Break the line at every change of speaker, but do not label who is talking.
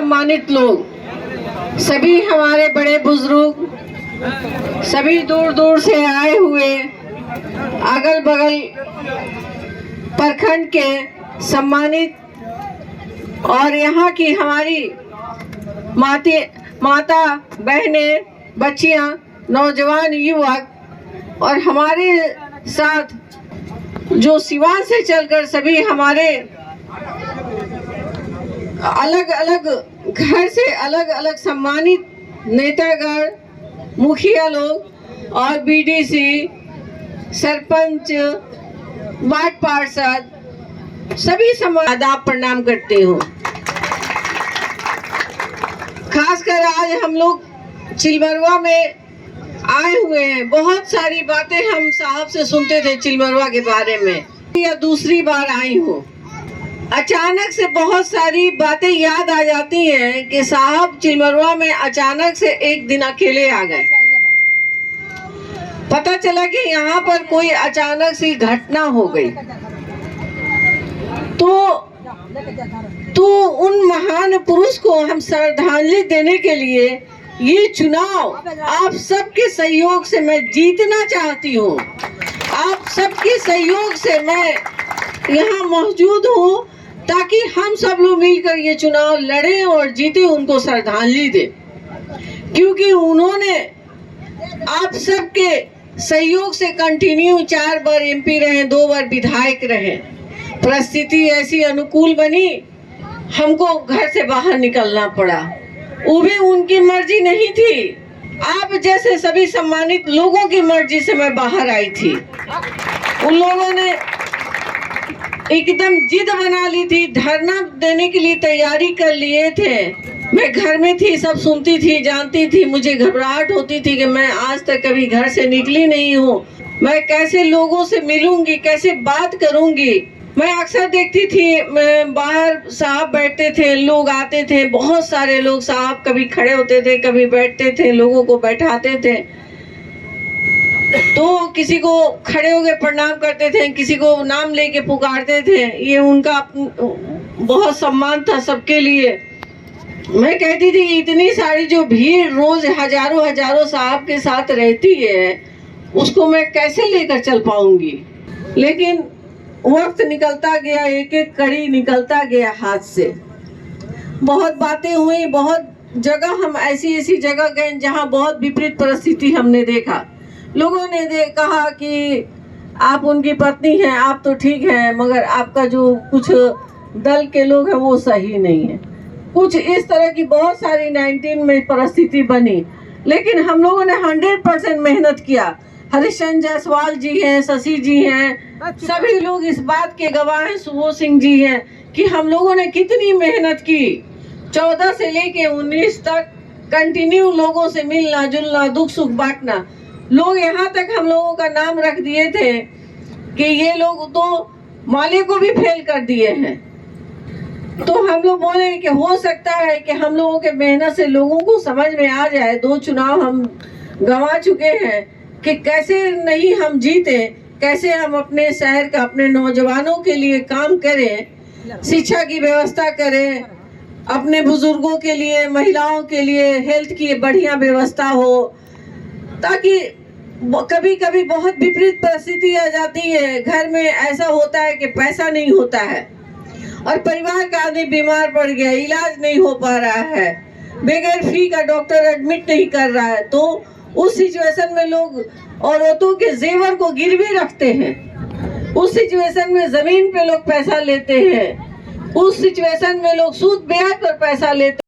सम्मानित लोग, सभी हमारे बड़े बुजुर्ग, सभी दूर दूर से आए हुए अगल बगल प्रखंड के सम्मानित और यहाँ की हमारी माता बहनें, बच्चियाँ, नौजवान, युवक और हमारे साथ जो सिवान से चलकर सभी हमारे अलग अलग घर से अलग अलग सम्मानित नेतागण, मुखिया लोग और बीडीसी, सरपंच, वार्ड पार्षद, सभी आदाब प्रणाम करती हूँ। खासकर आज हम लोग चिलमरवा में आए हुए हैं। बहुत सारी बातें हम साहब से सुनते थे चिलमरवा के बारे में, या दूसरी बार आई हूँ। अचानक से बहुत सारी बातें याद आ जाती हैं कि साहब चिलमरवा में अचानक से एक दिन अकेले आ गए। पता चला कि यहाँ पर कोई अचानक सी घटना हो गई। तो उन महान पुरुष को हम श्रद्धांजलि देने के लिए ये चुनाव आप सबके सहयोग से मैं जीतना चाहती हूँ। आप सबके सहयोग से मैं यहाँ मौजूद हूँ ताकि हम सब लोग मिलकर ये चुनाव लड़ें और जीते, उनको श्रद्धांजलि दें, क्योंकि उन्होंने आप सबके सहयोग से कंटिन्यू 4 बार एमपी रहे, 2 बार विधायक रहे। परिस्थिति ऐसी अनुकूल बनी, हमको घर से बाहर निकलना पड़ा। वो भी उनकी मर्जी नहीं थी, आप जैसे सभी सम्मानित लोगों की मर्जी से मैं बाहर आई थी। उन लोगों ने एकदम जिद बना ली थी, धरना देने के लिए तैयारी कर लिए थे। मैं घर में थी, सब सुनती थी, जानती थी। मुझे घबराहट होती थी कि मैं आज तक कभी घर से निकली नहीं हूँ, मैं कैसे लोगों से मिलूंगी, कैसे बात करूंगी। मैं अक्सर देखती थी, मैं बाहर साहब बैठते थे, लोग आते थे, बहुत सारे लोग, साहब कभी खड़े होते थे, कभी बैठते थे, लोगों को बैठाते थे। तो किसी को खड़े होकर प्रणाम करते थे, किसी को नाम लेके पुकारते थे। ये उनका बहुत सम्मान था सबके लिए। मैं कहती थी इतनी सारी जो भीड़ रोज हजारों साहब के साथ रहती है, उसको मैं कैसे लेकर चल पाऊंगी। लेकिन वक्त निकलता गया, एक एक कड़ी निकलता गया हाथ से। बहुत बातें हुई, बहुत जगह हम ऐसी जगह गए जहां बहुत विपरीत परिस्थिति हमने देखा। लोगों ने कहा कि आप उनकी पत्नी हैं, आप तो ठीक हैं, मगर आपका जो कुछ दल के लोग हैं वो सही नहीं है। कुछ इस तरह की बहुत सारी 19 में परिस्थिति बनी, लेकिन हम लोगों ने 100% मेहनत किया। हरिश्चंद्र जायसवाल जी हैं, शशि जी हैं, सभी लोग इस बात के गवाह हैं, सुबोध सिंह जी हैं कि हम लोगों ने कितनी मेहनत की। 14 से लेके 19 तक कंटिन्यू लोगों से मिलना जुलना, दुख सुख बांटना। लोग यहाँ तक हम लोगों का नाम रख दिए थे कि ये लोग तो माले को भी फेल कर दिए हैं। तो हम लोग बोले कि हो सकता है कि हम लोगों के मेहनत से लोगों को समझ में आ जाए। 2 चुनाव हम गंवा चुके हैं कि कैसे नहीं हम जीते, कैसे हम अपने शहर का, अपने नौजवानों के लिए काम करें, शिक्षा की व्यवस्था करें, अपने बुजुर्गों के लिए, महिलाओं के लिए हेल्थ की बढ़िया व्यवस्था हो, ताकि कभी कभी बहुत विपरीत परिस्थिति आ जाती है। घर में ऐसा होता है कि पैसा नहीं होता है और परिवार का आदमी बीमार पड़ गया, इलाज नहीं हो पा रहा है, बगैर फी का डॉक्टर एडमिट नहीं कर रहा है। तो उस सिचुएशन में लोग औरतों के जेवर को गिरवी रखते हैं। उस सिचुएशन में जमीन पे लोग पैसा लेते हैं। उस सिचुएशन में लोग सूद ब्याज पर पैसा लेते हैं।